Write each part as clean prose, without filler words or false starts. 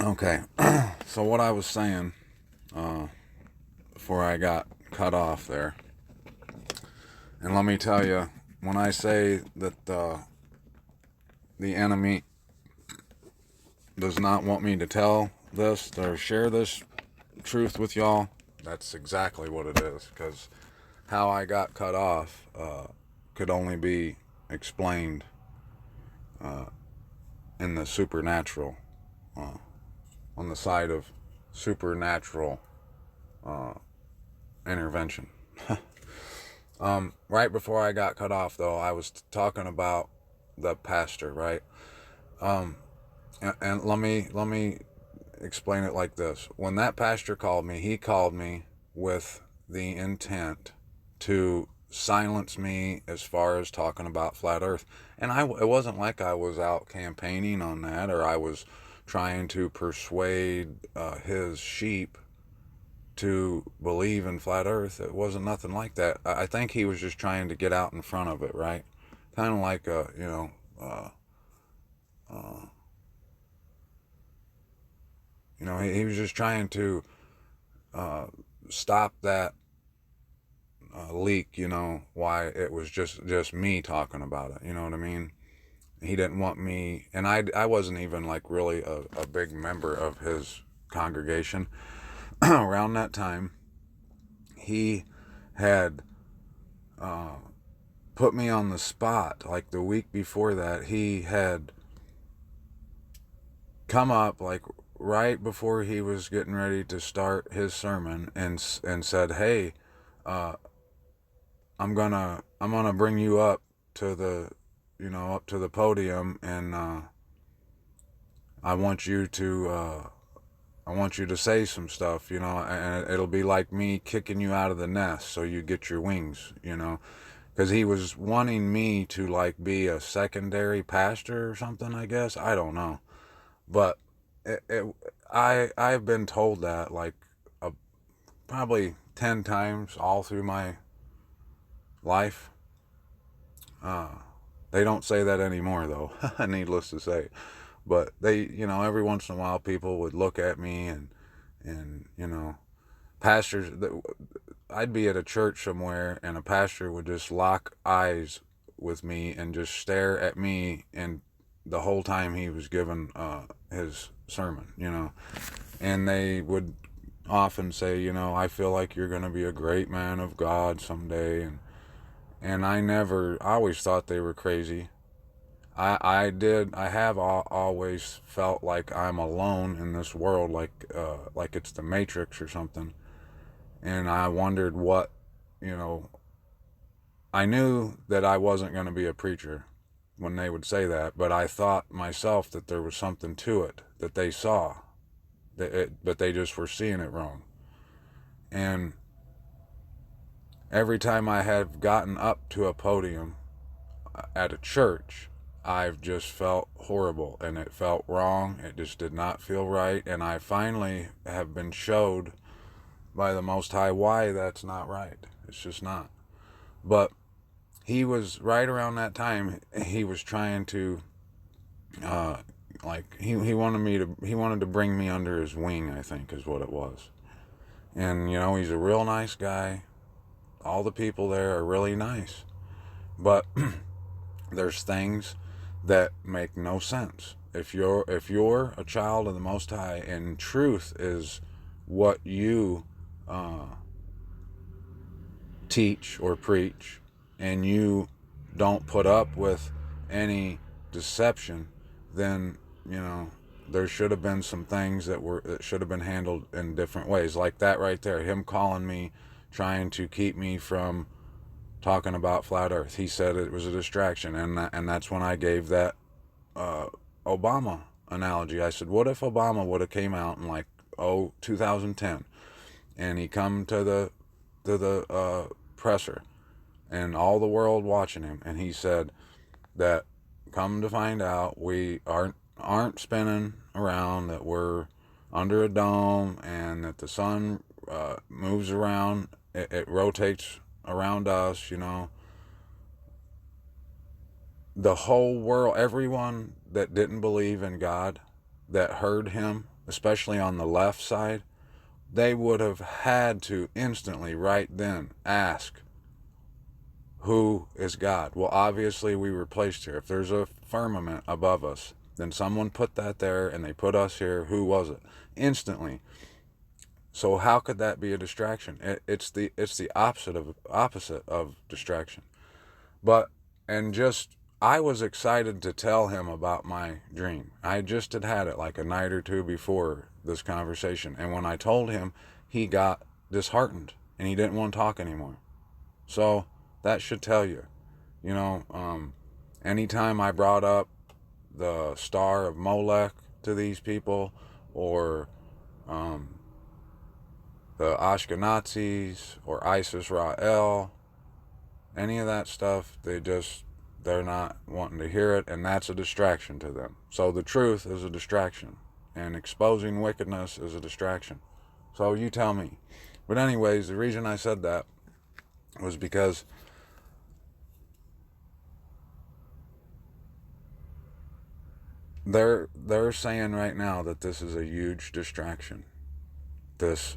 Okay, so what I was saying before I got cut off there, and let me tell you, when I say that the enemy does not want me to tell this or share this truth with y'all, that's exactly what it is. Because how I got cut off could only be explained in the supernatural, on the side of supernatural intervention. Right before I got cut off, though, I was talking about the pastor, right? And let me explain it like this. When that pastor called me, he called me with the intent to silence me as far as talking about flat Earth. And it wasn't like I was out campaigning on that, or I was trying to persuade his sheep to believe in flat Earth. It wasn't nothing like that. I think he was just trying to get out in front of it, right? Kind of like he was just trying to stop that leak. Why it was just me talking about it. You know what I mean? He didn't want me, and I wasn't even like really a big member of his congregation. Around that time, he had put me on the spot. Like the week before that, he had come up like right before he was getting ready to start his sermon and said, "Hey, uh, I'm gonna bring you up to the up to the podium, and I want you to I want you to say some stuff, and it'll be like me kicking you out of the nest so you get your wings. Because he was wanting me to like be a secondary pastor or something, I guess. I don't know, but I've been told that like probably 10 times all through my life. They don't say that anymore though, needless to say. But they, every once in a while, people would look at me and pastors. I'd be at a church somewhere, and a pastor would just lock eyes with me and just stare at me, and the whole time he was giving his sermon. And they would often say, I feel like you're going to be a great man of God someday, and I always thought they were crazy. I have always felt like I'm alone in this world, like it's the Matrix or something. And I wondered you know, I knew that I wasn't going to be a preacher when they would say that, but I thought myself that there was something to it that they saw, but they just were seeing it wrong. And every time I have gotten up to a podium at a church, I've just felt horrible, and it felt wrong. It just did not feel right. And I finally have been showed by the Most High why that's not right. It's just not. But he was right around that time. He was trying to, he wanted to bring me under his wing, I think is what it was. And, he's a real nice guy. All the people there are really nice. But there's things that make no sense. If you're a child of the Most High, and truth is what you teach or preach, and you don't put up with any deception, then there should have been some things that should have been handled in different ways, like that right there. Him calling me, trying to keep me from talking about flat Earth. He said it was a distraction, and that's when I gave that Obama analogy. I said, what if Obama would have came out in like 2010, and he come to the presser, and all the world watching him, and he said that come to find out we aren't spinning around, that we're under a dome, and that the sun moves around, it rotates around us, the whole world, everyone that didn't believe in God, that heard him especially on the left side, they would have had to instantly, right then, ask, who is God? Well, obviously we were placed here. If there's a firmament above us, then someone put that there and they put us here. Who was it? Instantly. So how could that be a distraction? It's the opposite of distraction. But and just I was excited to tell him about my dream. I just had it like a night or two before this conversation, and when I told him, he got disheartened and he didn't want to talk anymore. So that should tell you, anytime I brought up the star of Molech to these people, or the Ashkenazis, or Isis Ra'el, any of that stuff, they're not wanting to hear it, and that's a distraction to them. So the truth is a distraction, and exposing wickedness is a distraction. So you tell me. But anyways, the reason I said that was because they're saying right now that this is a huge distraction. This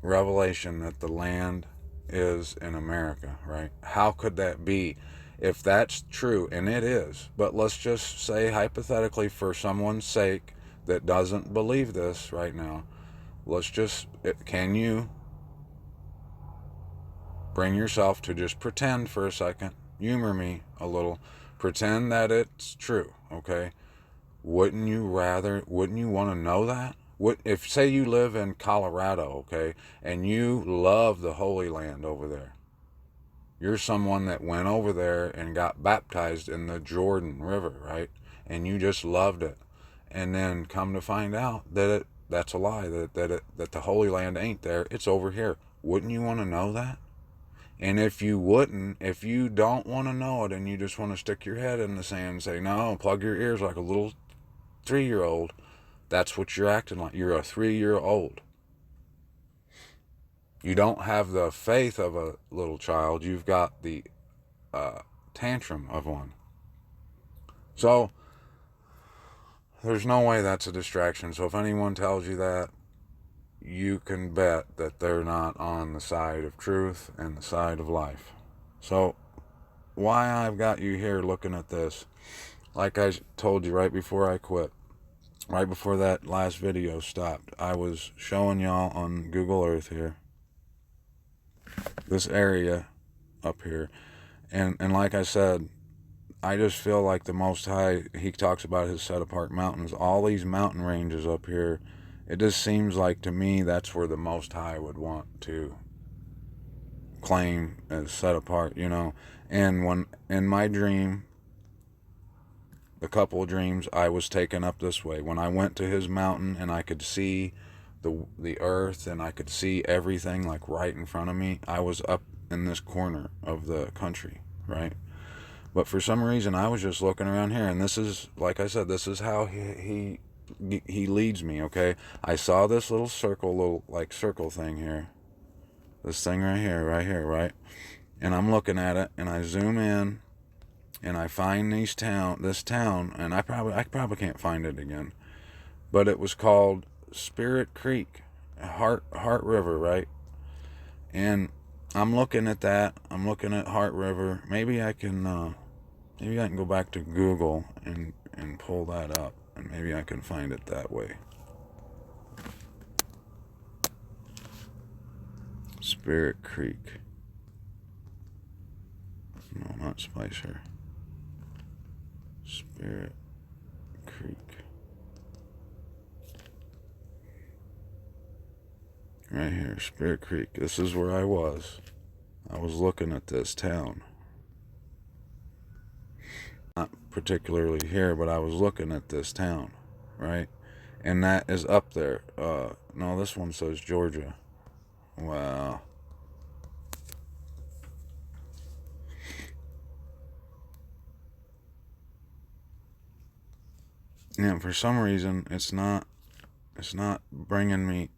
revelation that the land is in America, right? How could that be? If that's true, and it is, but let's just say hypothetically, for someone's sake that doesn't believe this right now, can you bring yourself to just pretend for a second, humor me a little, pretend that it's true, okay? Wouldn't you want to know that? If, say, you live in Colorado, okay, and you love the Holy Land over there, you're someone that went over there and got baptized in the Jordan River, right? And you just loved it. And then come to find out that that's a lie, that the Holy Land ain't there, it's over here. Wouldn't you want to know that? And if you don't want to know it and you just want to stick your head in the sand and say, no, plug your ears like a little 3-year-old, that's what you're acting like. You're a 3-year-old. You don't have the faith of a little child. You've got the tantrum of one. So there's no way that's a distraction. So if anyone tells you that, you can bet that they're not on the side of truth and the side of life. So why I've got you here looking at this, like I told you right before I quit, right before that last video stopped, I was showing y'all on Google Earth here, this area up here, and like I said, I just feel like the Most High, he talks about his set apart mountains, all these mountain ranges up here, it just seems like to me that's where the Most High would want to claim as set apart, and when in my dream, the couple of dreams, I was taken up this way. When I went to his mountain and I could see the earth and I could see everything like right in front of me, I was up in this corner of the country, right? But for some reason, I was just looking around here, and this is, like I said, this is how he leads me, okay? I saw this little circle thing here. This thing right here, right? And I'm looking at it, and I zoom in, and I find this town, and I probably can't find it again. But it was called Spirit Creek, Heart River, right? And I'm looking at that. I'm looking at Heart River. Maybe I can go back to Google and pull that up, and maybe I can find it that way. Spirit Creek. No, not Spicer. Spirit Creek. Right here, Spirit Creek. This is where I was. I was looking at this town. Not particularly here, but I was looking at this town, right? And that is up there. No, this one says Georgia. Wow. Yeah, for some reason, it's not bringing me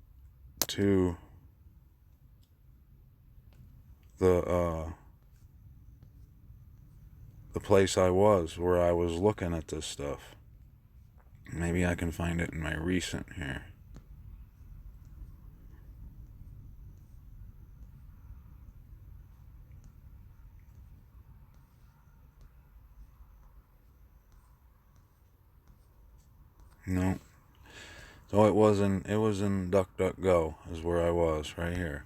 to the place I was, where I was looking at this stuff. Maybe I can find it in my recent here. No. So it was in DuckDuckGo is where I was, right here.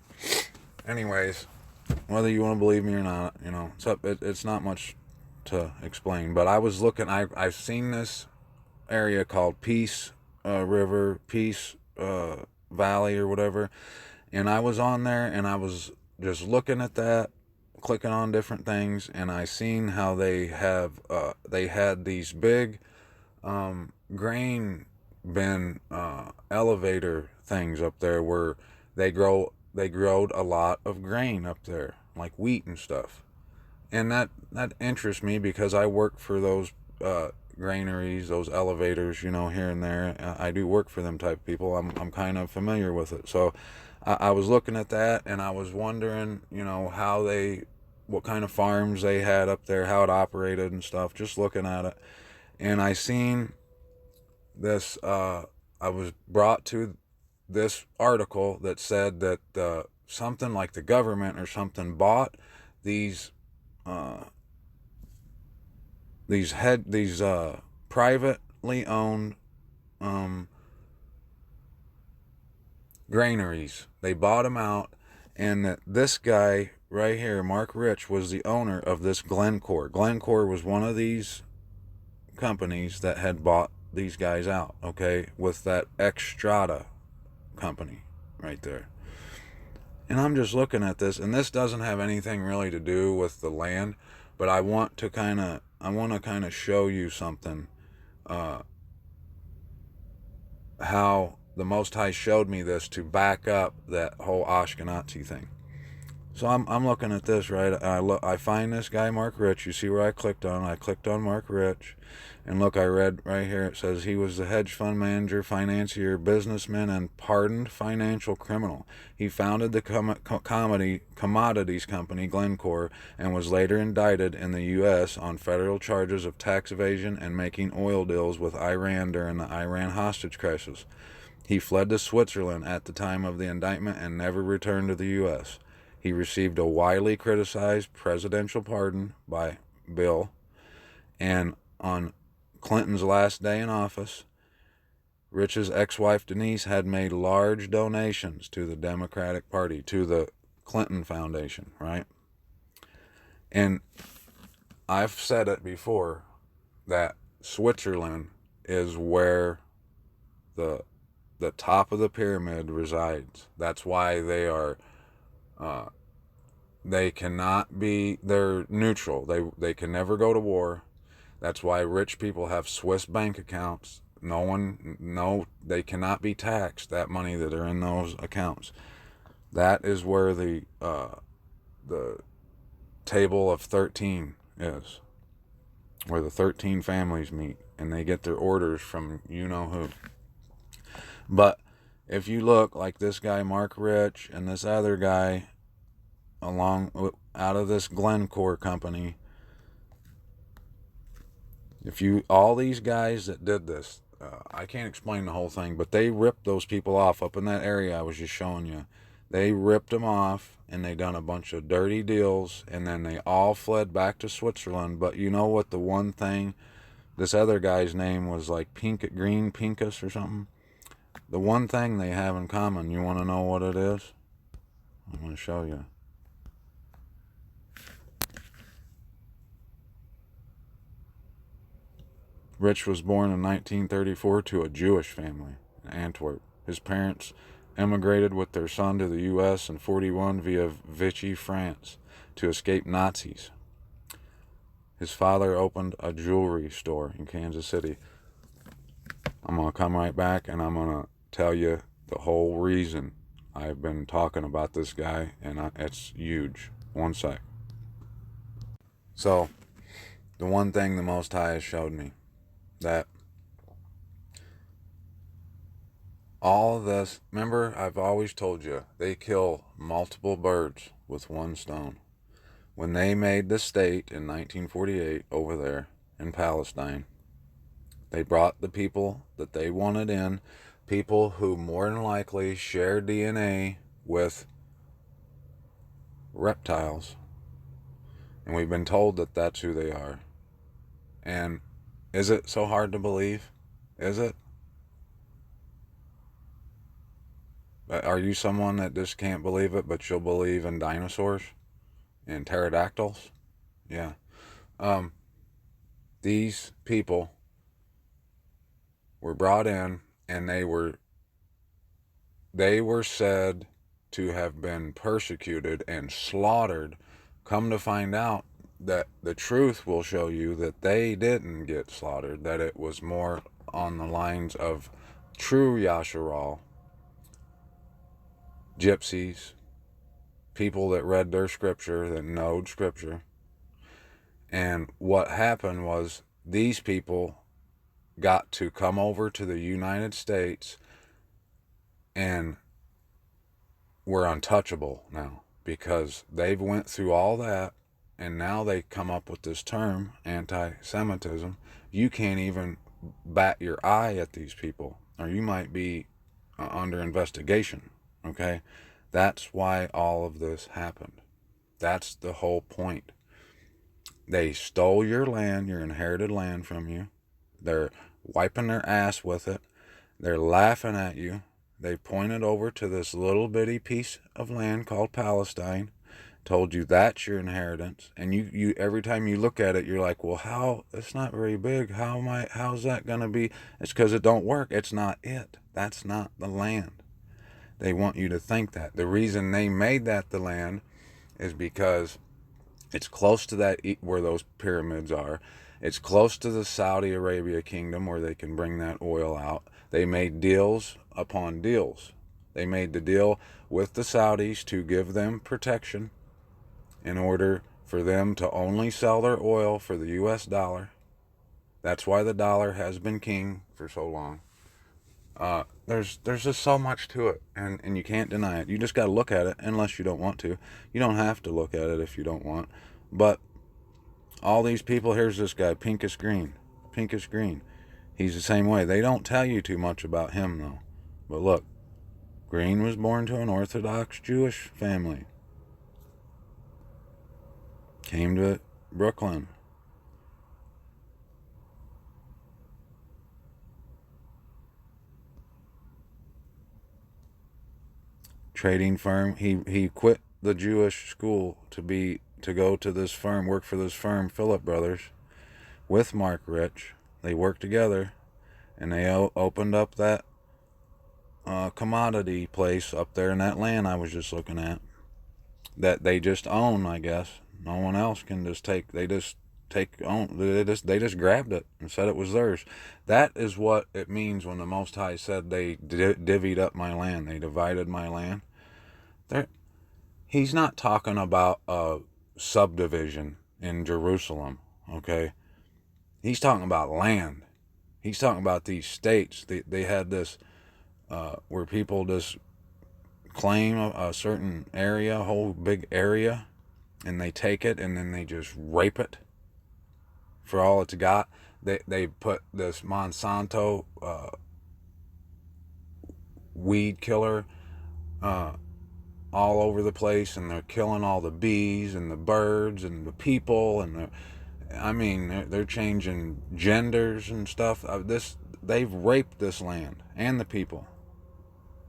Anyways, whether you want to believe me or not, it's not much to explain. But I was looking. I've seen this area called Peace River, Peace Valley, or whatever, and I was on there and I was just looking at that, clicking on different things, and I seen how they had these big grain bin elevator things up there where they growed a lot of grain up there, like wheat and stuff. And that interests me because I work for those granaries, those elevators, here and there. I do work for them type of people. I'm kind of familiar with it. So I was looking at that and I was wondering, what kind of farms they had up there, how it operated and stuff, just looking at it. And I seen this, I was brought to this article that said that something like the government or something bought these uh, privately owned um, granaries. They bought them out, and that this guy right here, Mark Rich, was the owner of this Glencore. Glencore was one of these companies that had bought these guys out, okay, with that Extrata company right there. And I'm just looking at this, and this doesn't have anything really to do with the land, but I want to kind of show you something, how the Most High showed me this to back up that whole Ashkenazi thing. So I'm looking at this, right? I find this guy Mark Rich. You see where I clicked on? I clicked on Mark Rich, and look, I read right here. It says he was the hedge fund manager, financier, businessman, and pardoned financial criminal. He founded the commodities company Glencore and was later indicted in the U.S. on federal charges of tax evasion and making oil deals with Iran during the Iran hostage crisis. He fled to Switzerland at the time of the indictment and never returned to the U.S. He received a widely criticized presidential pardon by Bill, and on Clinton's last day in office, Rich's ex-wife Denise had made large donations to the Democratic Party, to the Clinton Foundation, right? And I've said it before that Switzerland is where the top of the pyramid resides. That's why they are they cannot be, they're neutral. They can never go to war. That's why rich people have Swiss bank accounts. They cannot be taxed, that money that are in those accounts. That is where the table of 13 is, where the 13 families meet and they get their orders from you know who. But if you look, like this guy Mark Rich and this other guy out of this Glencore company, all these guys that did this, I can't explain the whole thing, but they ripped those people off up in that area I was just showing you. They ripped them off and they done a bunch of dirty deals, and then they all fled back to Switzerland. But you know what? The one thing, this other guy's name was like Green Pinkus or something. The one thing they have in common, you want to know what it is? I'm going to show you. Rich was born in 1934 to a Jewish family in Antwerp. His parents emigrated with their son to the U.S. in 1941 via Vichy, France, to escape Nazis. His father opened a jewelry store in Kansas City. I'm going to come right back and I'm going to tell you the whole reason I've been talking about this guy, and it's huge. One sec. So, the one thing the Most High has showed me, that all of this, remember, I've always told you, they kill multiple birds with one stone. When they made the state in 1948 over there in Palestine, They brought the people that they wanted in, people who more than likely share DNA with reptiles. And we've been told that that's who they are. And is it so hard to believe? Is it? Are you someone that just can't believe it, but you'll believe in dinosaurs and pterodactyls? Yeah. These people were brought in, and they were said to have been persecuted and slaughtered. Come to find out that the truth will show you that they didn't get slaughtered, that it was more on the lines of true Yasharal, gypsies, people that read their scripture, that knowed scripture. And what happened was these people got to come over to the United States and were untouchable now, because they've went through all that, and now they come up with this term, anti-Semitism. You can't even bat your eye at these people, or you might be under investigation. Okay, that's why all of this happened. That's the whole point. They stole your land, your inherited land, from you. They're wiping their ass with it. They're laughing at you. They pointed over to this little bitty piece of land called Palestine, told you that's your inheritance, and you every time you look at it, you're like, well, how? It's not very big. How's that gonna be? It's because it don't work. It's not it. That's not the land. They want you to think that. The reason they made that the land is because it's close to that, where those pyramids are. It's close to the Saudi Arabia kingdom, where they can bring that oil out. They made deals upon deals. They made the deal with the Saudis to give them protection in order for them to only sell their oil for the US dollar. That's why the dollar has been king for so long. There's just so much to it, and you can't deny it. You just got to look at it, unless you don't want to. You don't have to look at it if you don't want. But all these people, here's this guy, Pinkus Green. Pinkus Green. He's the same way. They don't tell you too much about him, though. But look, Green was born to an Orthodox Jewish family. Came to Brooklyn. Trading firm. He quit the Jewish school to go to this firm, work for this firm, Philip Brothers, with Mark Rich. They worked together, and they opened up that commodity place up there in that land I was just looking at, that they just own, I guess. No one else can just take. They just grabbed it and said it was theirs. That is what it means when the Most High said they divvied up my land. They divided my land. He's not talking about a subdivision in Jerusalem, okay? He's talking about land. He's talking about these states. They had this where people just claim a certain area, a whole big area, and they take it and then they just rape it for all it's got. They put this Monsanto weed killer all over the place, and they're killing all the bees and the birds and the people, and they're changing genders and stuff. They've raped this land and the people,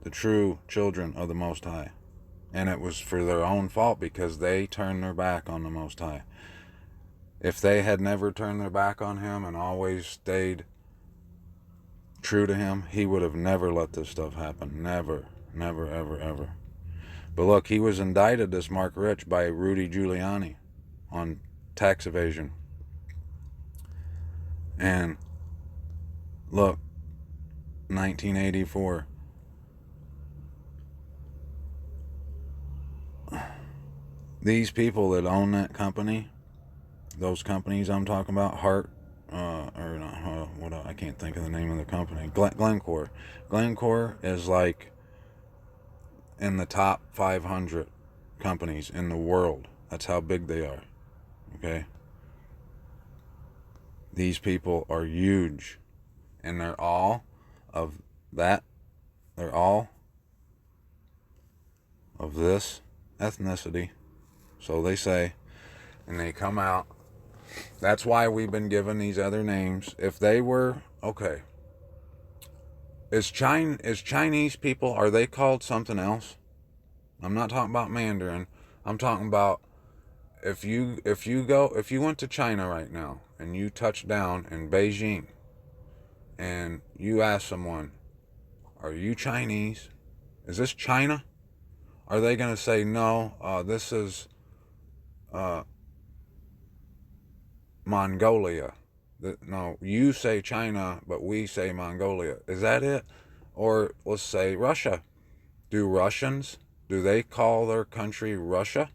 the true children of the Most High, and it was for their own fault, because they turned their back on the Most High. If they had never turned their back on him and always stayed true to him, he would have never let this stuff happen. Never, never, ever, ever. But look, he was indicted, this Mark Rich, by Rudy Giuliani on tax evasion. And look, 1984. These people that own that company, those companies I'm talking about, I can't think of the name of the company. Glencore. Glencore is like in the top 500 companies in the world. That's how big they are. Okay? These people are huge. and they're all of that, they're all of this ethnicity. So they say, and they come out. That's why we've been given these other names. If they were, okay, is Chinese people, are they called something else? I'm not talking about Mandarin. I'm talking about if you went to China right now and you touched down in Beijing and you ask someone, are you Chinese? Is this China? Are they going to say, no, this is uh, Mongolia? No, you say China, but we say Mongolia. Is that it? Or let's say Russia. Do Russians, do they call their country Russia?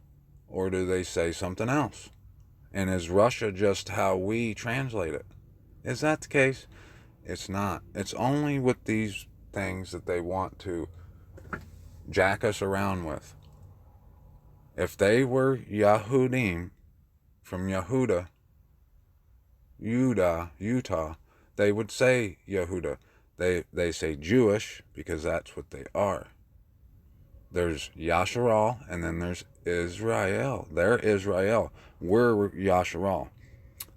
Or do they say something else? And is Russia just how we translate it? Is that the case? It's not. It's only with these things that they want to jack us around with. If they were Yahudim from Utah, they would say Yehuda. They say Jewish because that's what they are. There's Yasharal and then there's Israel. They're Israel. We're Yasharal.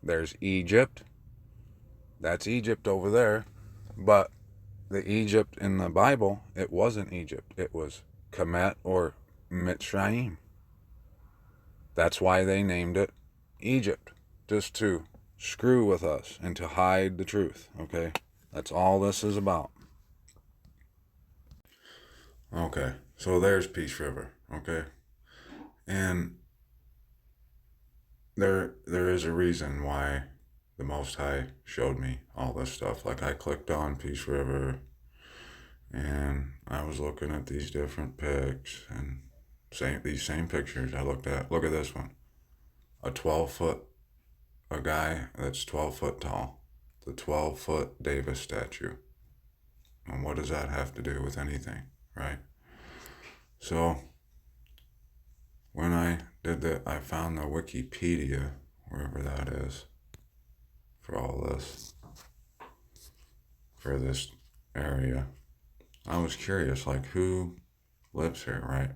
There's Egypt. That's Egypt over there. But the Egypt in the Bible, it wasn't Egypt. It was Kemet or Mitzrayim. That's why they named it Egypt. Just to screw with us and to hide the truth. Okay? That's all this is about. Okay. So there's Peace River. Okay? And there is a reason why the Most High showed me all this stuff. Like I clicked on Peace River and I was looking at these different pics and these same pictures I looked at. Look at this one. A guy that's 12 foot tall. The 12-foot Davis statue. And what does that have to do with anything, right? So when I did that, I found the Wikipedia, wherever that is, for all this, for this area. I was curious, like, who lives here, right?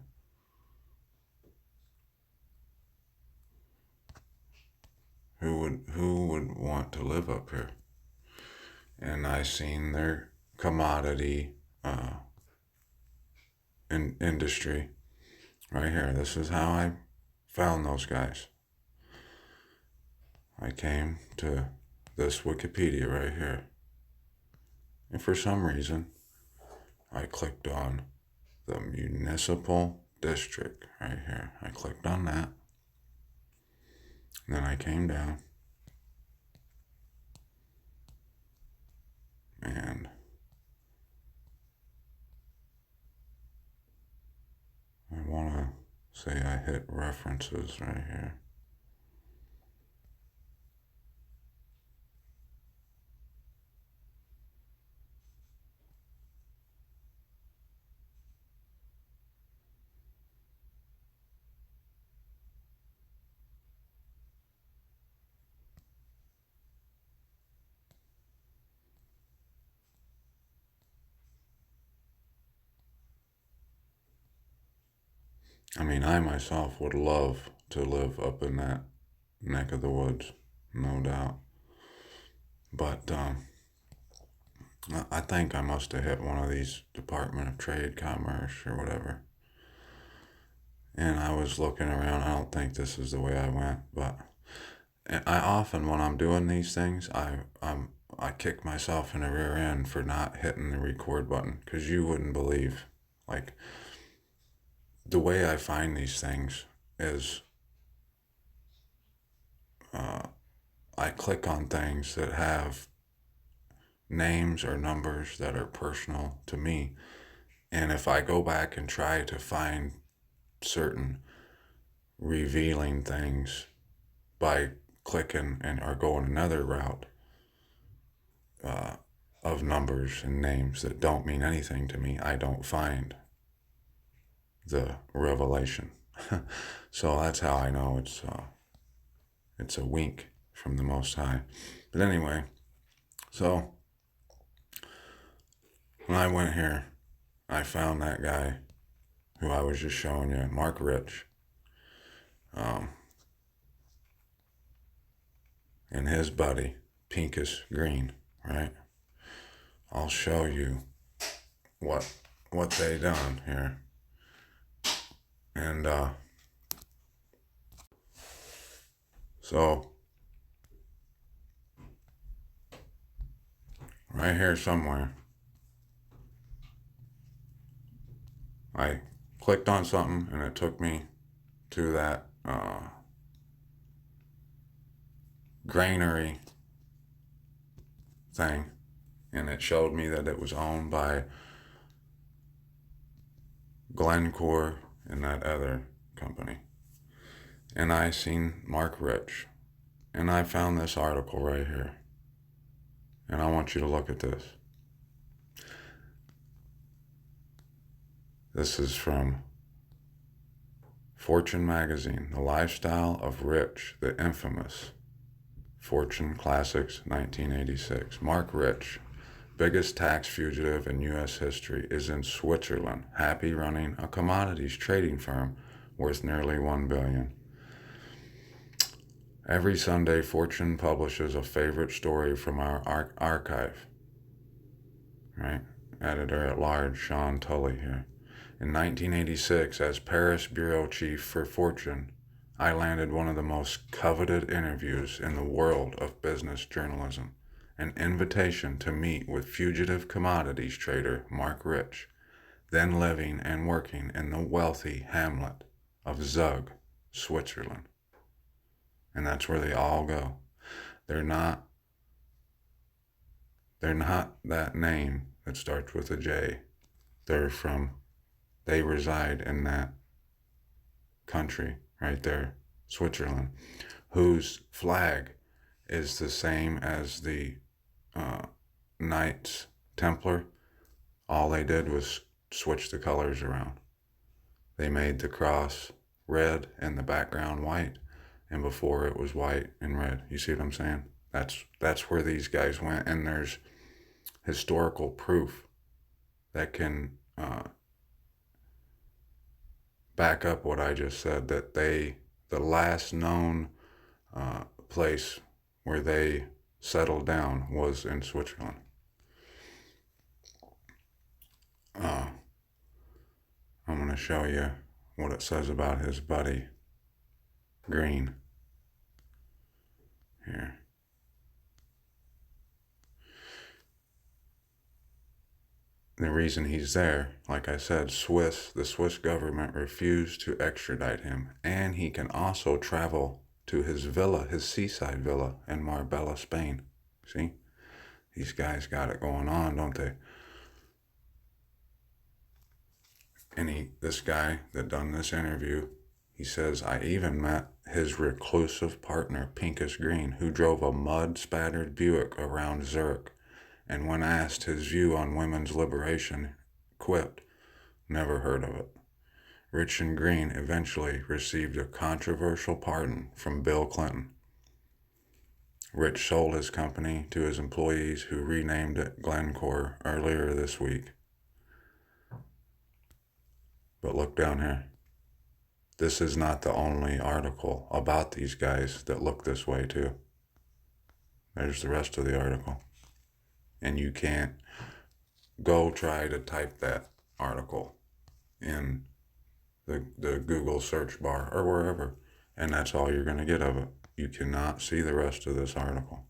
Who would want to live up here? And I seen their commodity industry right here. This is how I found those guys. I came to this Wikipedia right here. And for some reason, I clicked on the municipal district right here. I clicked on that. And then I came down. And I want to say I hit references right here. I mean, I myself would love to live up in that neck of the woods, no doubt. But I think I must have hit one of these Department of Trade, Commerce, or whatever. And I was looking around. I don't think this is the way I went, but I often, when I'm doing these things, I kick myself in the rear end for not hitting the record button, because you wouldn't believe, like, the way I find these things is I click on things that have names or numbers that are personal to me. And if I go back and try to find certain revealing things by clicking or going another route of numbers and names that don't mean anything to me, I don't find the revelation. So that's how I know it's a wink from the Most High. But anyway, so when I went here, I found that guy who I was just showing you, Mark Rich, um, and his buddy, Pinkus Green, right? I'll show you what they done here. And so right here somewhere, I clicked on something and it took me to that granary thing, and it showed me that it was owned by Glencore and that other company. And I seen Mark Rich, and I found this article right here, and I want you to look at this. This is from Fortune magazine, The Lifestyle of Rich, the infamous Fortune Classics 1986. Mark Rich, biggest tax fugitive in U.S. history, is in Switzerland, happy running a commodities trading firm worth nearly $1 billion. Every Sunday, Fortune publishes a favorite story from our archive. Right? Editor at large, Sean Tully here. In 1986, as Paris bureau chief for Fortune, I landed one of the most coveted interviews in the world of business journalism, an invitation to meet with fugitive commodities trader Mark Rich, then living and working in the wealthy hamlet of Zug, Switzerland. And that's where they all go. They're not that name that starts with a J. They reside in that country right there, Switzerland, whose flag is the same as the Knights Templar. All they did was switch the colors around. They made the cross red and the background white, and before it was white and red. You see what I'm saying? That's where these guys went, and there's historical proof that can back up what I just said, that the last known place where they settled down was in Switzerland. I'm going to show you what it says about his buddy Green here. The reason he's there, like I said, the Swiss government refused to extradite him, and he can also travel to his villa, his seaside villa in Marbella, Spain. See? These guys got it going on, don't they? And this guy that done this interview, he says, I even met his reclusive partner, Pinkus Green, who drove a mud-spattered Buick around Zurich. And when asked his view on women's liberation, quipped, never heard of it. Rich and Green eventually received a controversial pardon from Bill Clinton. Rich sold his company to his employees, who renamed it Glencore earlier this week. But look down here. This is not the only article about these guys that look this way too. There's the rest of the article. And you can't go try to type that article in the Google search bar or wherever, and that's all you're going to get of it. You cannot see the rest of this article.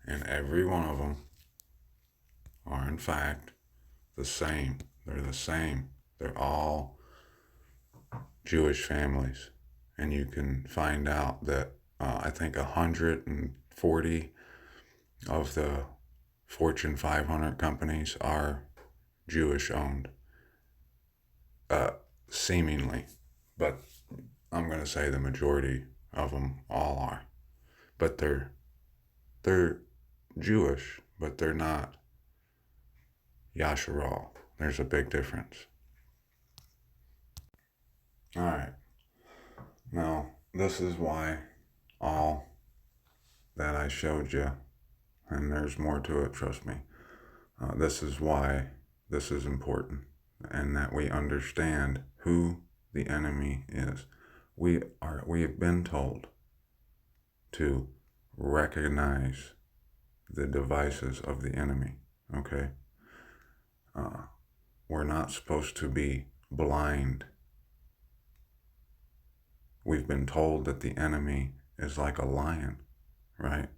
And every one of them are, in fact, the same. They're the same. They're all Jewish families. And you can find out that I think 140 of the Fortune 500 companies are Jewish owned, seemingly, but I'm going to say the majority of them all are. But they're Jewish, but they're not Yasharal. There's a big difference. All right. Now, this is why all that I showed you, and there's more to it, trust me. This is why this is important and that we understand who the enemy is. We have been told to recognize the devices of the enemy. Okay, we're not supposed to be blind. We've been told that the enemy is like a lion, right?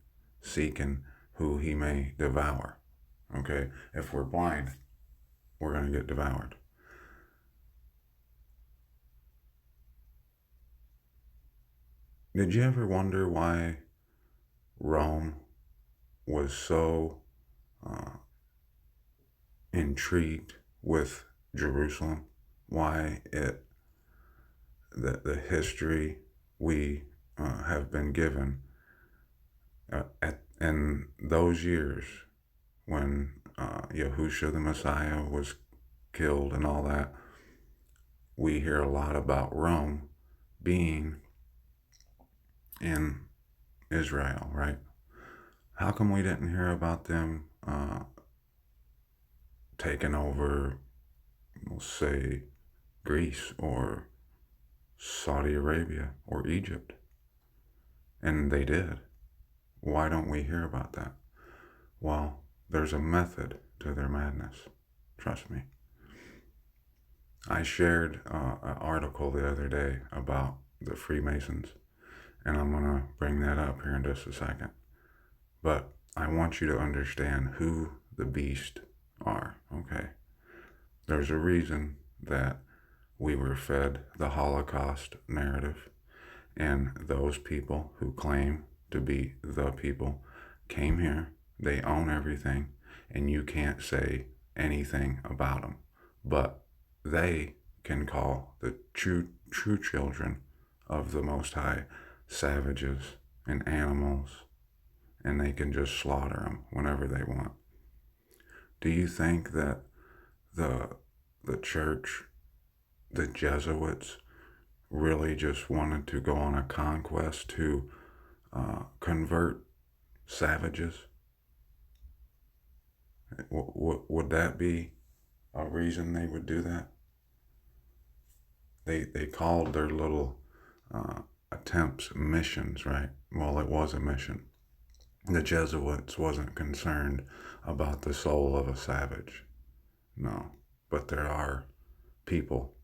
Seeking who he may devour. Okay, if we're blind, we're going to get devoured. Did you ever wonder why Rome was so intrigued with Jerusalem? Why the history we have been given in those years when Yahushua the Messiah was killed and all that, we hear a lot about Rome being in Israel, right? How come we didn't hear about them taking over, we'll say, Greece or Saudi Arabia or Egypt? And they did. Why don't we hear about that? Well, there's a method to their madness. Trust me. I shared an article the other day about the Freemasons, and I'm going to bring that up here in just a second. But I want you to understand who the beast are, okay? There's a reason that we were fed the Holocaust narrative, and those people who claim to be the people came here, they own everything, and you can't say anything about them. But they can call the true children of the Most High savages and animals, and they can just slaughter them whenever they want. Do you think that the church, the Jesuits, really just wanted to go on a conquest to convert savages? Would that be a reason they would do that? They called their little attempts missions, right? Well, it was a mission. The Jesuits wasn't concerned about the soul of a savage. No. But there are people,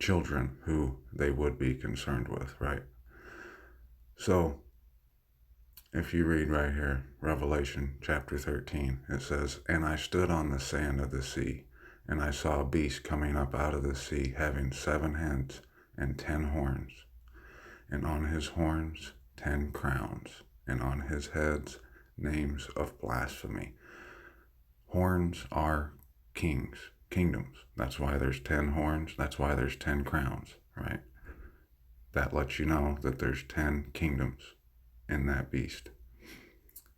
children, who they would be concerned with, right? So, if you read right here, Revelation chapter 13, it says, "And I stood on the sand of the sea, and I saw a beast coming up out of the sea, having 7 heads and 10 horns, and on his horns 10 crowns, and on his heads names of blasphemy." Horns are kingdoms. That's why there's 10 horns. That's why there's 10 crowns, right? That lets you know that there's 10 kingdoms in that beast.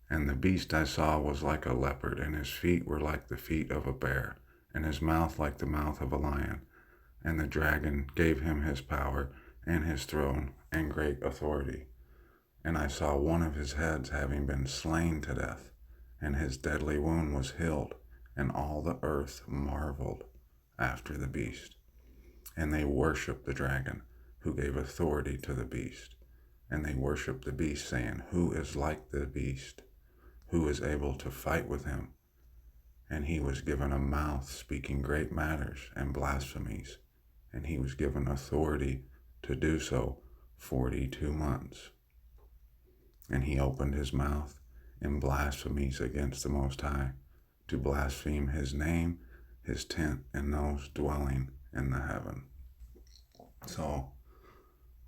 And the beast I saw was like a leopard, and his feet were like the feet of a bear, and his mouth like the mouth of a lion. And the dragon gave him his power and his throne and great authority. And I saw one of his heads having been slain to death, and his deadly wound was healed, and all the earth marveled after the beast. And they worshiped the dragon, who gave authority to the beast. And they worshiped the beast, saying, "Who is like the beast? Who is able to fight with him?" And he was given a mouth speaking great matters and blasphemies, and he was given authority to do so 42 months. And he opened his mouth in blasphemies against the Most High, to blaspheme his name, his tent, and those dwelling in the heaven. So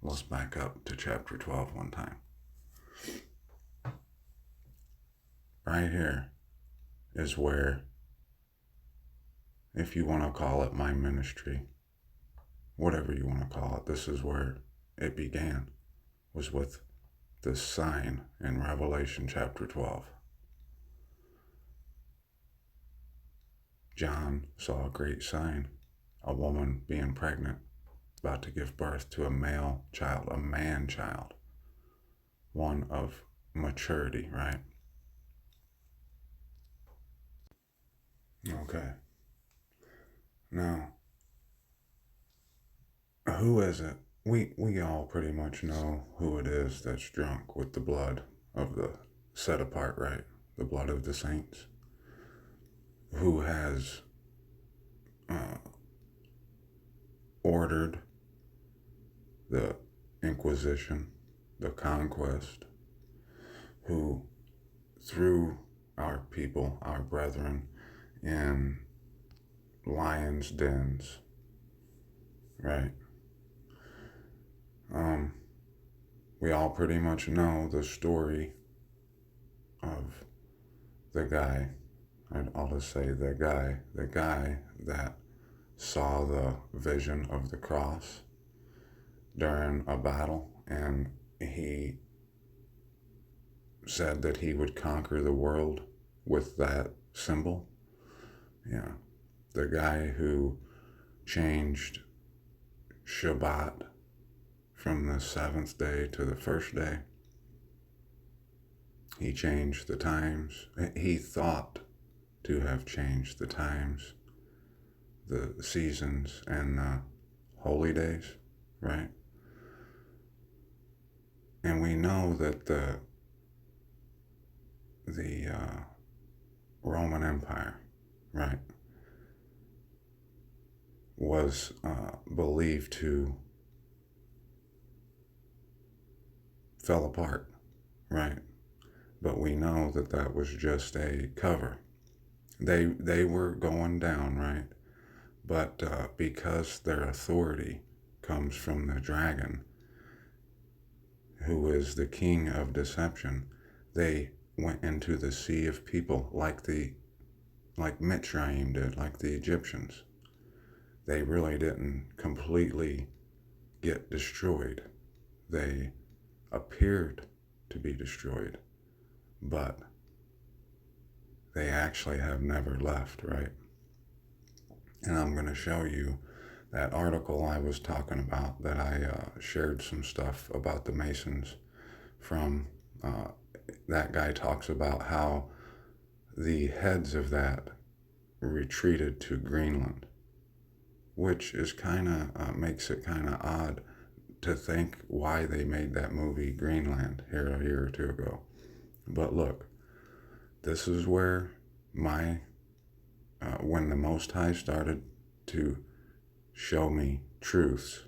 let's back up to chapter 12 one time. Right here is where, if you want to call it my ministry, whatever you want to call it, this is where it began, was with this sign in Revelation chapter 12. John saw a great sign, a woman being pregnant, about to give birth to a male child, a man child, one of maturity, right? Okay. Now, who is it? We all pretty much know who it is that's drunk with the blood of the set apart, right? The blood of the saints. Who has uh, ordered the Inquisition, the conquest, who threw our people, our brethren, in lions' dens, right? Um, we all pretty much know the story of the guy. I'll just say the guy that saw the vision of the cross during a battle, and he said that he would conquer the world with that symbol. Yeah. The guy who changed Shabbat from the seventh day to the first day. He changed the times. He thought to have changed the times, the seasons, and the holy days, right? And we know that the Roman Empire, right, was believed to fell apart, right? But we know that that was just a cover. They were going down, right? But because their authority comes from the dragon, who is the king of deception, they went into the sea of people like Mitzrayim did, like the Egyptians. They really didn't completely get destroyed. They appeared to be destroyed, but they actually have never left, right? And I'm going to show you that article I was talking about that I shared some stuff about the Masons from. That guy talks about how the heads of that retreated to Greenland, which is kind of makes it kind of odd to think why they made that movie Greenland here a year or two ago. But look, this is where when the Most High started to show me truths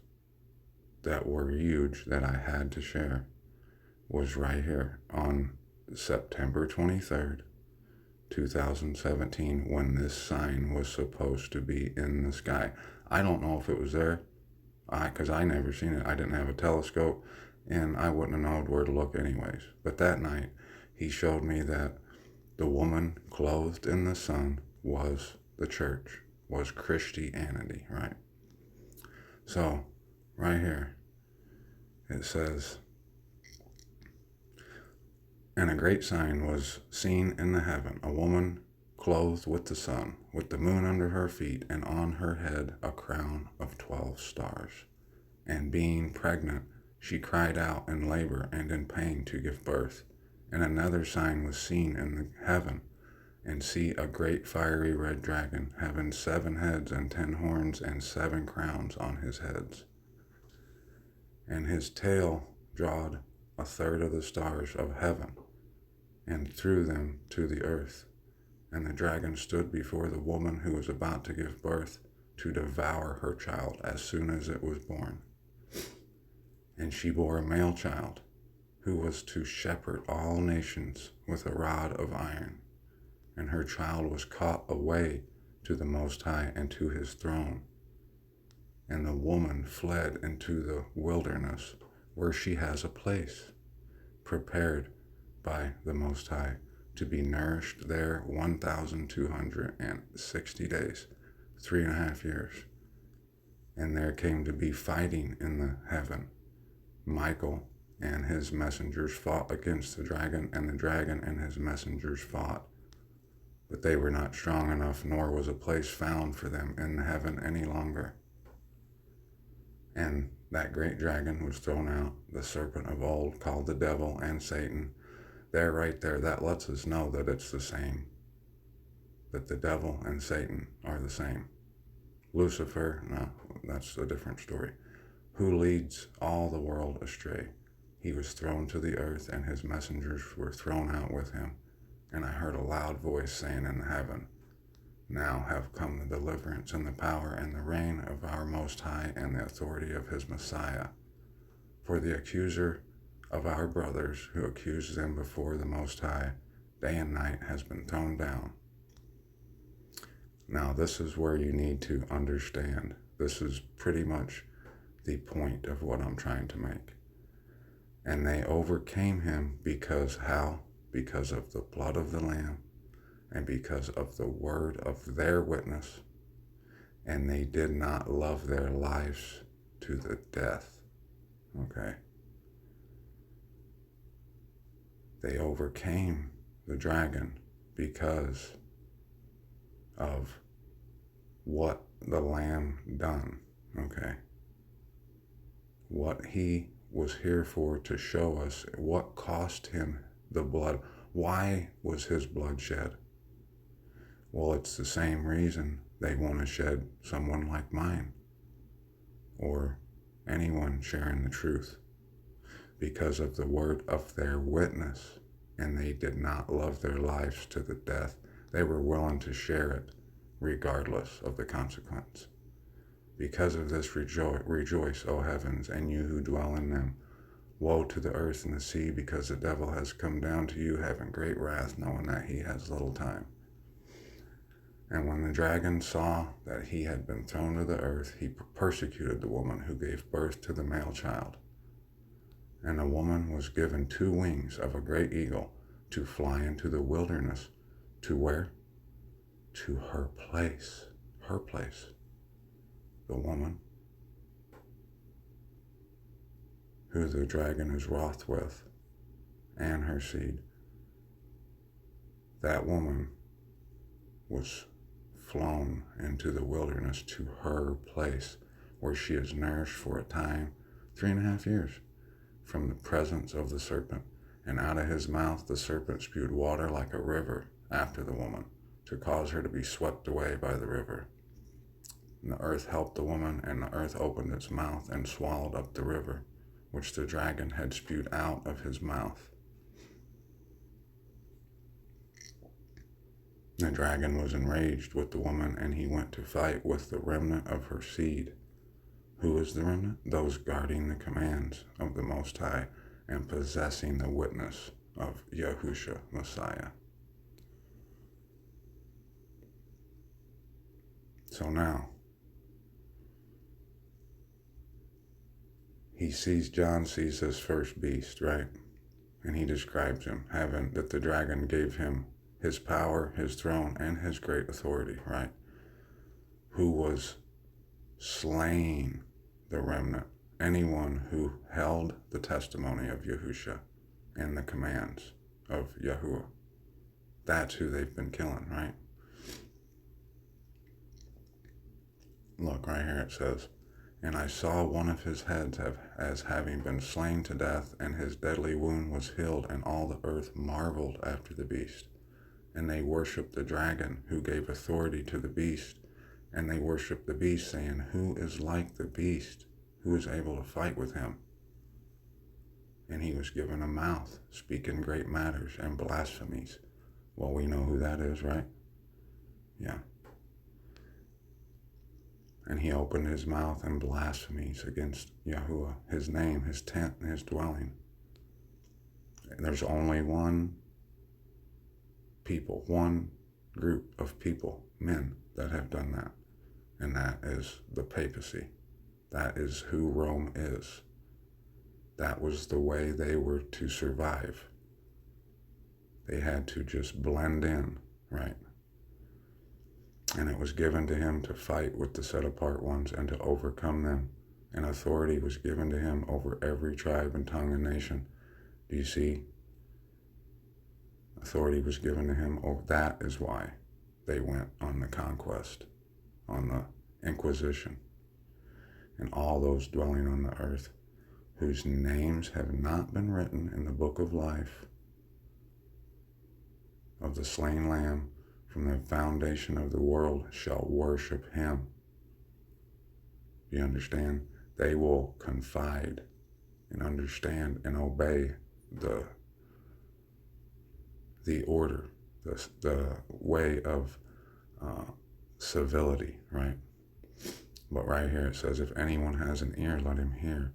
that were huge that I had to share, was right here on September 23rd, 2017, when this sign was supposed to be in the sky. I don't know if it was there, because I never seen it. I didn't have a telescope, and I wouldn't have known where to look anyways. But that night, he showed me that the woman clothed in the sun was the church, was Christianity, right? So, right here, it says, and a great sign was seen in the heaven, a woman clothed with the sun, with the moon under her feet, and on her head a crown of 12 stars. And being pregnant, she cried out in labor and in pain to give birth. And another sign was seen in the heaven, and see a great fiery red dragon, having 7 heads and 10 horns and 7 crowns on his heads. And his tail drawed a third of the stars of heaven, and threw them to the earth. And the dragon stood before the woman who was about to give birth, to devour her child as soon as it was born. And she bore a male child, who was to shepherd all nations with a rod of iron. And her child was caught away to the Most High and to his throne. And the woman fled into the wilderness, where she has a place prepared by the Most High, to be nourished there 1,260 days, 3.5 years. And there came to be fighting in the heaven. Michael and his messengers fought against the dragon, and the dragon and his messengers fought. But they were not strong enough, nor was a place found for them in heaven any longer. And that great dragon was thrown out, the serpent of old, called the devil and Satan. There, right there, that lets us know that it's the same, that the devil and Satan are the same. Lucifer, no, that's a different story, who leads all the world astray. He was thrown to the earth, and his messengers were thrown out with him. And I heard a loud voice saying in heaven, now have come the deliverance and the power and the reign of our Most High and the authority of his Messiah. For the accuser of our brothers, who accused them before the Most High day and night, has been thrown down. Now, this is where you need to understand. This is pretty much the point of what I'm trying to make. And they overcame him because how? Because of the blood of the Lamb and because of the word of their witness. And they did not love their lives to the death. Okay? They overcame the dragon because of what the Lamb done. Okay? What he was here for, to show us what cost him the blood. Why was his blood shed? Well, it's the same reason they want to shed someone like mine or anyone sharing the truth, because of the word of their witness, and they did not love their lives to the death. They were willing to share it regardless of the consequence. Because of this, rejoice, O heavens, and you who dwell in them. Woe to the earth and the sea, because the devil has come down to you, having great wrath, knowing that he has little time. And when the dragon saw that he had been thrown to the earth, he persecuted the woman who gave birth to the male child. And the woman was given 2 wings of a great eagle to fly into the wilderness. To where? To her place. Her place. The woman who the dragon is wroth with, and her seed. That woman was flown into the wilderness to her place, where she is nourished for a time, 3.5 years, from the presence of the serpent. And out of his mouth the serpent spewed water like a river after the woman, to cause her to be swept away by the river. And the earth helped the woman, and the earth opened its mouth and swallowed up the river, which the dragon had spewed out of his mouth. The dragon was enraged with the woman, and he went to fight with the remnant of her seed. Who is the remnant? Those guarding the commands of the Most High and possessing the witness of Yahushua, Messiah. So now, John sees this first beast, right? And he describes him having, that the dragon gave him his power, his throne, and his great authority, right? Who was slaying the remnant, anyone who held the testimony of Yahushua and the commands of Yahuwah. That's who they've been killing, right? Look, right here it says, and I saw one of his heads as having been slain to death, and his deadly wound was healed, and all the earth marveled after the beast. And they worshiped the dragon, who gave authority to the beast. And they worshiped the beast, saying, who is like the beast? Who is able to fight with him? And he was given a mouth, speaking great matters and blasphemies. Well, we know who that is, right? Yeah. And he opened his mouth in blasphemies against Yahuwah, his name, his tent, and his dwelling. And there's only one group of people, men, that have done that. And that is the papacy. That is who Rome is. That was the way they were to survive. They had to just blend in, right? And it was given to him to fight with the set-apart ones and to overcome them. And authority was given to him over every tribe and tongue and nation. Do you see? Authority was given to him. Oh, that is why they went on the conquest, on the Inquisition, and all those dwelling on the earth, whose names have not been written in the book of life of the slain Lamb from the foundation of the world, shall worship him. You understand? They will confide and understand and obey the order, the way of uh, civility, right? But right here it says, if anyone has an ear, let him hear.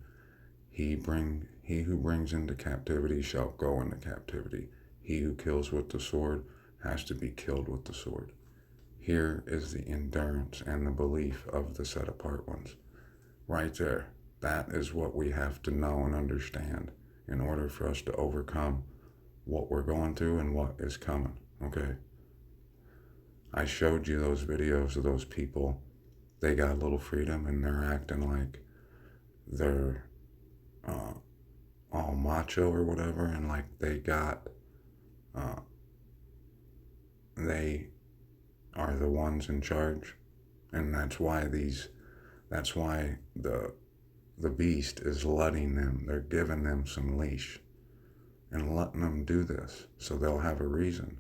He who brings into captivity shall go into captivity. He who kills with the sword has to be killed with the sword. Here is the endurance and the belief of the set apart ones. Right there. That is what we have to know and understand in order for us to overcome what we're going through and what is coming. Okay? I showed you those videos of those people. They got a little freedom and they're acting like they're all macho or whatever, and like uh, they are the ones in charge, and that's why the beast is letting them. They're giving them some leash and letting them do this, so they'll have a reason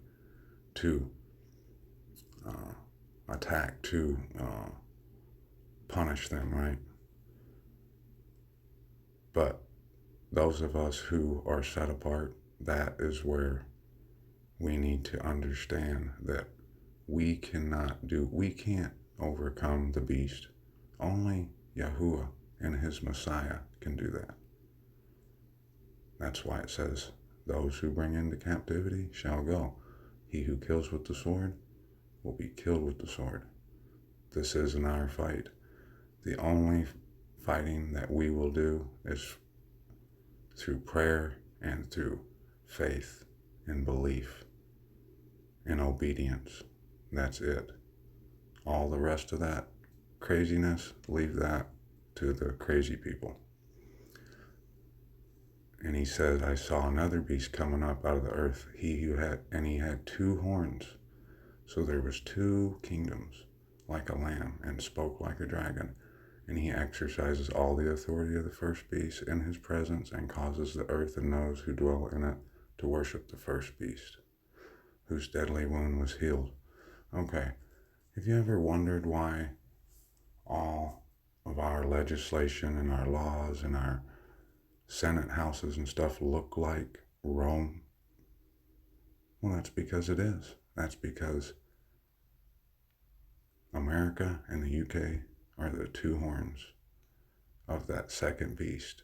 to attack, to punish them, right? But those of us who are set apart, that is where we need to understand that we can't overcome the beast. Only Yahuwah and his Messiah can do that. That's why it says, those who bring into captivity shall go. He who kills with the sword will be killed with the sword. This isn't our fight. The only fighting that we will do is through prayer and through faith and belief and obedience. That's it. All the rest of that craziness, leave that to the crazy people. And he said, I saw another beast coming up out of the earth. He had 2 horns. So there was 2 kingdoms, like a lamb, and spoke like a dragon. And he exercises all the authority of the first beast in his presence, and causes the earth and those who dwell in it to worship the first beast, whose deadly wound was healed. Okay, have you ever wondered why all of our legislation and our laws and our Senate houses and stuff look like Rome? Well, that's because it is. That's because America and the UK are the 2 horns of that second beast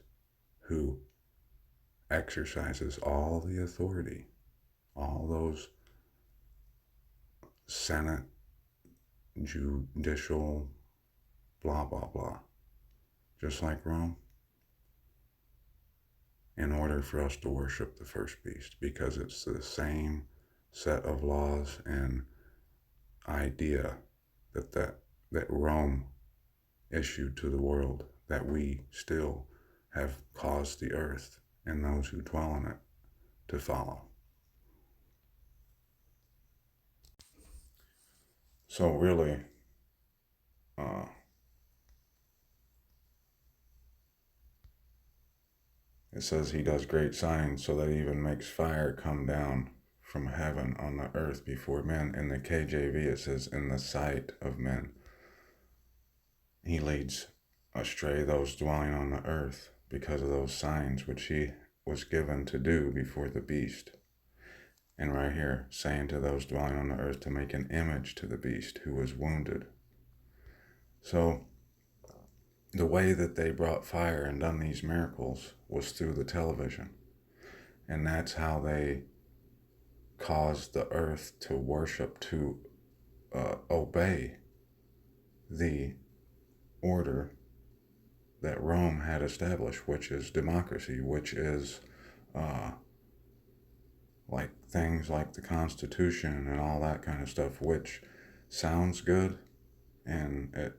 who exercises all the authority, all those Senate, judicial, blah, blah, blah, just like Rome, in order for us to worship the first beast, because it's the same set of laws and idea that Rome issued to the world, that we still have caused the earth and those who dwell in it to follow. So really, it says he does great signs, so that he even makes fire come down from heaven on the earth before men. In the KJV it says, in the sight of men. He leads astray those dwelling on the earth because of those signs which he was given to do before the beast. And right here, saying to those dwelling on the earth to make an image to the beast who was wounded. So the way that they brought fire and done these miracles was through the television. And that's how they caused the earth to worship, to obey the order that Rome had established, which is democracy, which is like things like the Constitution and all that kind of stuff, which sounds good and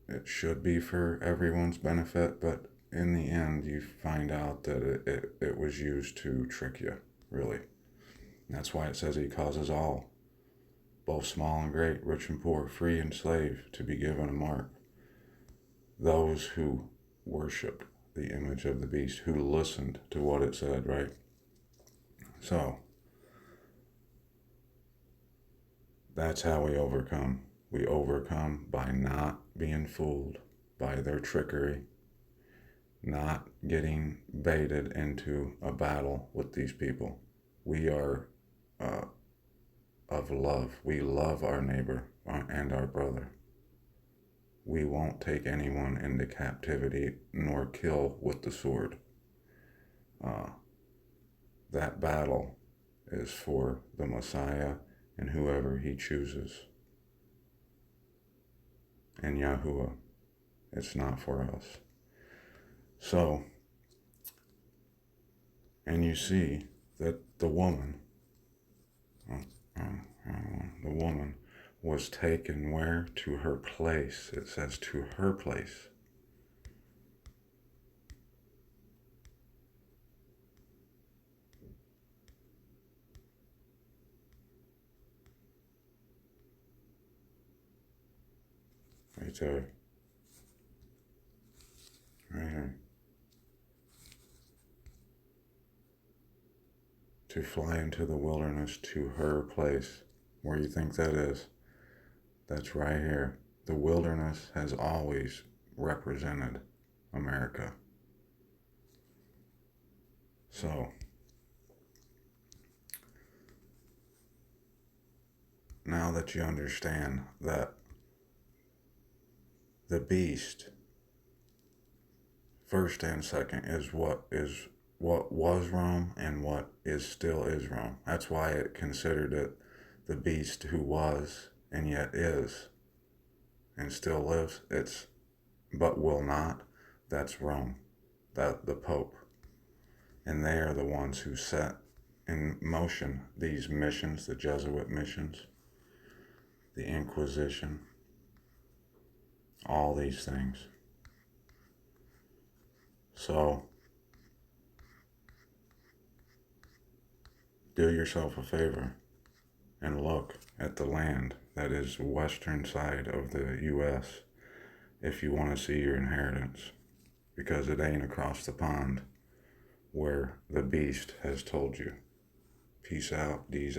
it should be for everyone's benefit, but in the end you find out that it was used to trick you, really. And that's why it says he causes all, both small and great, rich and poor, free and slave, to be given a mark. Those who worshipped the image of the beast, who listened to what it said, right? So that's how we overcome. We overcome by not being fooled by their trickery, not getting baited into a battle with these people. We are of love. We love our neighbor and our brother. We won't take anyone into captivity nor kill with the sword. That battle is for the Messiah and whoever he chooses. And Yahuwah. It's not for us. So, and you see that the woman was taken where? To her place. It says to her place. Right there. Right here. To fly into the wilderness to her place. Where do you think that is? That's right here. The wilderness has always represented America. So, now that you understand that the beast, first and second, is what was Rome and what still is Rome. That's why it considered it the beast who was and yet is and still lives. It's but will not. That's Rome, that the Pope. And they are the ones who set in motion these missions, the Jesuit missions, the Inquisition, all these things. So, do yourself a favor and look at the land that is western side of the U.S. if you want to see your inheritance, because it ain't across the pond where the beast has told you. Peace out, D's